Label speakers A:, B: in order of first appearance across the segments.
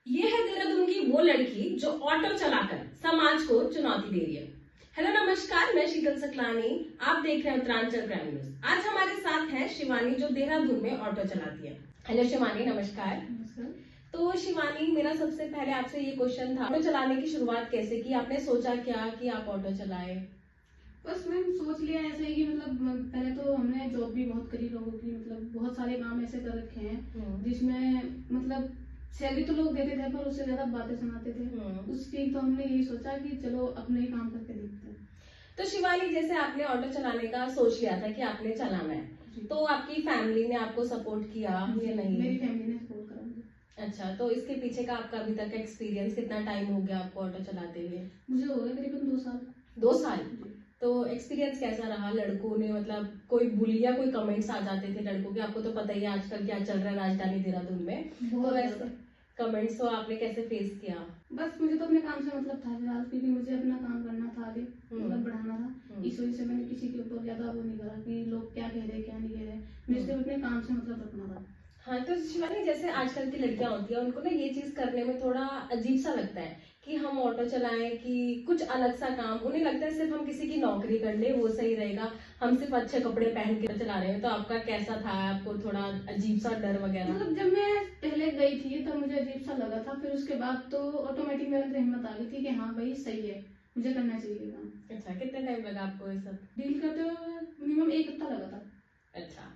A: ये है देहरादून की वो लड़की जो ऑटो चलाकर समाज को चुनौती दे रही है। हेलो नमस्कार, मैं शीतल सकलानी, आप देख रहे हैं उत्तरांचल क्राइम न्यूज। आज हमारे साथ है शिवानी जो देहरादून में ऑटो चलाती है। हेलो शिवानी, नमस्कार। तो शिवानी, मेरा सबसे पहले आपसे ये क्वेश्चन था, ऑटो चलाने की शुरुआत कैसे की? आपने सोचा क्या कि आप ऑटो चलाए?
B: बस मैंने सोच लिया ऐसे ही कि मतलब पहले तो हमने जॉब भी बहुत करी लोगों की, मतलब बहुत सारे काम ऐसे कर रखे हैं जिसमें मतलब सैलरी तो लोग देते थे पर उससे ज्यादा बातें सुनाते थे। उसकी तो हमने यही सोचा कि चलो अपने ही काम करके देखते हैं।
A: तो शिवानी, जैसे आपने ऑटो चलाने का सोच लिया था कि आपने चलाना है, तो आपकी फैमिली ने आपको सपोर्ट किया या नहीं?
B: मेरी फैमिली ने सपोर्ट करा मुझे।
A: अच्छा, तो इसके पीछे का आपका अभी तक का एक्सपीरियंस, कितना टाइम हो गया आपको ऑटो चलाते हुए?
B: मुझे हो गया करीबन 2 साल।
A: 2 साल? तो एक्सपीरियंस कैसा रहा? लड़कों ने मतलब कोई बुली या कोई कमेंट्स आ जाते थे लड़कों के? आपको तो पता ही है आजकल क्या चल रहा है राजधानी देहरादून में, तो वैसे कमेंट्स तो आपने कैसे फेस किया?
B: बस मुझे तो अपने काम से मतलब था फिलहाल, क्योंकि मुझे अपना काम करना था, आगे मतलब बढ़ाना था। इस वजह से मैंने किसी के ऊपर ज्यादा वो नहीं करा कि लोग क्या कह रहे हैं क्या नहीं कह रहे। मुझे सिर्फ अपने काम से मतलब रखना था।
A: हाँ, तो शिवानी, जैसे आजकल की लड़कियां होती है उनको ना ये चीज करने में थोड़ा अजीब सा लगता है कि हम ऑटो चलाएं कि कुछ अलग सा काम। उन्हें लगता है सिर्फ हम किसी की नौकरी कर ले वो सही रहेगा, हम सिर्फ अच्छे कपड़े पहन के चला रहे हैं। तो आपका कैसा था? आपको थोड़ा अजीब सा डर वगैरह?
B: मतलब जब मैं पहले गई थी तब मुझे अजीब सा लगा था, फिर उसके बाद तो ऑटोमेटिक मेरे अंदर हिम्मत आ गई थी कि हाँ भाई सही है, मुझे करना चाहिए काम।
A: अच्छा, कितना टाइम लगा आपको ये सब
B: डील करते हुए? मिनिमम 1 हफ्ता लगा था।
A: अच्छा,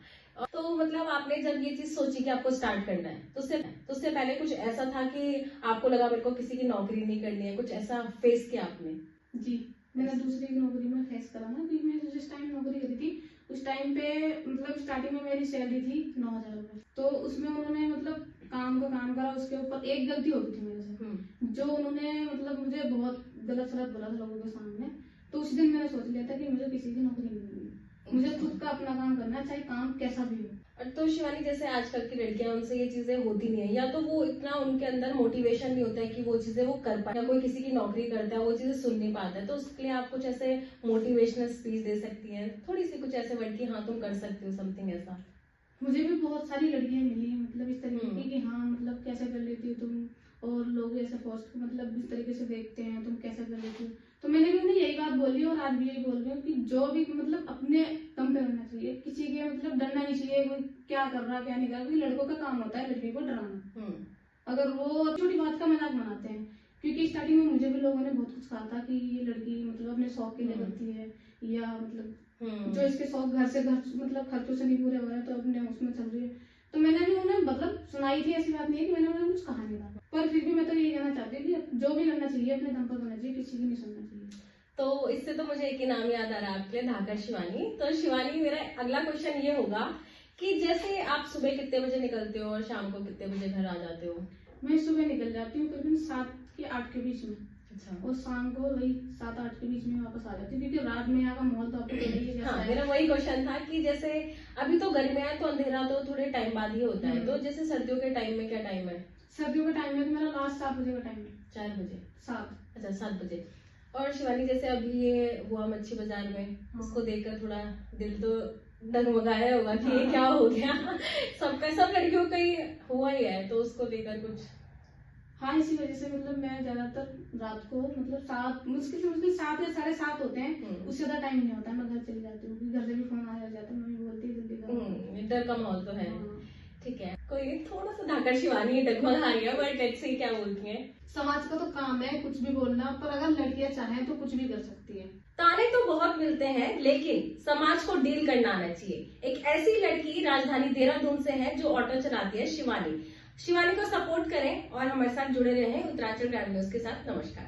A: तो मतलब आपने जब ये चीज सोची कि आपको स्टार्ट करना है, तो उससे पहले कुछ ऐसा था कि आपको लगा मेरे को किसी की नौकरी नहीं करनी है, कुछ ऐसा फेस किया आपने?
B: जी, मैंने दूसरी नौकरी में फेस करा ना, क्योंकि मैं जिस टाइम नौकरी करी थी उस टाइम पे मतलब स्टार्टिंग में मेरी सैलरी थी 9,000 रुपए। तो उसमें उन्होंने मतलब काम का काम करा, उसके ऊपर एक गलती हो गई थी मेरे से, जो उन्होंने मतलब मुझे बहुत गलत सलत बोला था लोगों के सामने। तो उस दिन मैंने सोच लिया था कि मुझे किसी की नौकरी नहीं करनी, मुझे खुद का अपना काम करना, चाहे काम कैसा भी हो।
A: तो शिवानी, जैसे आजकल की लड़कियां, उनसे ये चीजें होती नहीं है, या तो वो इतना उनके अंदर मोटिवेशन नहीं होता है कि वो चीजें वो कर पाए, या कोई किसी की नौकरी करता है वो चीजें सुन नहीं पाता है, तो उसके लिए आप कुछ ऐसे मोटिवेशनल स्पीच दे सकती हैं थोड़ी सी, कुछ ऐसे वर्ड की हाँ तुम कर सकती हो, समथिंग ऐसा?
B: मुझे भी बहुत सारी लड़कियां मिली मतलब इस तरीके की कि हाँ मतलब कैसे कर लेती हो तुम, और लोग ऐसे पोस्ट मतलब इस तरीके से देखते हैं तुम कैसे कर लेती हो। तो मैंने भी उन्हें यही बात बोली और आज भी यही बोल रही हूँ कि जो भी मतलब अपने दम पे रहना चाहिए, किसी के मतलब डरना नहीं चाहिए कोई क्या कर रहा क्या नहीं कर रहा, क्योंकि लड़कों का काम होता है लड़की को डराना। अगर वो छोटी बात का मजाक बनाते हैं, क्योंकि स्टार्टिंग में मुझे भी लोगों ने बहुत कुछ कहा था कि ये लड़की मतलब अपने शौक के लिए करती है, या मतलब जो इसके शौक घर से घर मतलब खर्चों से नहीं पूरे हो रहे हैं तो अपने उसमें चल रही है। तो मैंने भी उन्हें मतलब सुनाई थी, ऐसी बात नहीं है कि मैंने उन्हें कुछ कहा नहीं था, पर फिर भी मैं तो यही कहना चाहती हूँ कि जो भी करना चाहिए अपने दम पर करना चाहिए, किसी की नहीं सुनना चाहिए।
A: तो इससे तो मुझे एक ही नाम याद आ रहा है आपके लिए, धाकर शिवानी। तो शिवानी, मेरा अगला क्वेश्चन ये होगा कि जैसे आप सुबह कितने बजे निकलते हो और शाम को कितने बजे घर आ जाते हो?
B: मैं सुबह निकल जाती हूँ करीबन 7 से 8 के बीच में।
A: अच्छा,
B: और शाम को वही 7-8 के बीच में वापस आ जाती हूँ, क्योंकि रात में यहाँ का माहौल तो आपको पता ही है।
A: हाँ, मेरा वही क्वेश्चन था कि जैसे अभी तो गर्मियां है तो अंधेरा तो थोड़े टाइम बाद ही होता है, तो जैसे सर्दियों के टाइम में क्या टाइम है?
B: सर्दियों का टाइम है तो मेरा लास्ट 7 बजे का टाइम है।
A: 4 बजे?
B: 7।
A: अच्छा, 7 बजे। और शिवानी, जैसे अभी ये हुआ मच्छी बाजार में, उसको देखकर थोड़ा दिल तो डगमगाया होगा कि ये क्या हो गया? सबका, सब लड़कियों का ही हुआ ही है, तो उसको लेकर कुछ?
B: हाँ, इसी वजह से मतलब मैं ज्यादातर रात को मतलब 7 मुश्किल से मुश्किल 7 या 7:30 होते हैं, उससे ज्यादा टाइम नहीं होता, मैं घर चली जाती हूँ। घर से भी फोन आ जाता है, मम्मी बोलती है जल्दी करो।
A: डर का माहौल तो है। ठीक है, कोई थोड़ा सा धाकर शिवानी डगमगा रही है, बट लेट्स सी क्या बोलती है।
B: समाज का तो काम है कुछ भी बोलना, पर अगर लड़कियां चाहें तो कुछ भी कर सकती है।
A: ताने तो बहुत मिलते हैं, लेकिन समाज को डील करना आना चाहिए। एक ऐसी लड़की राजधानी देहरादून से है जो ऑटो चलाती है, शिवानी। शिवानी को सपोर्ट करें और हमारे साथ जुड़े रहें उत्तरांचल क्राइम न्यूज के साथ। नमस्कार।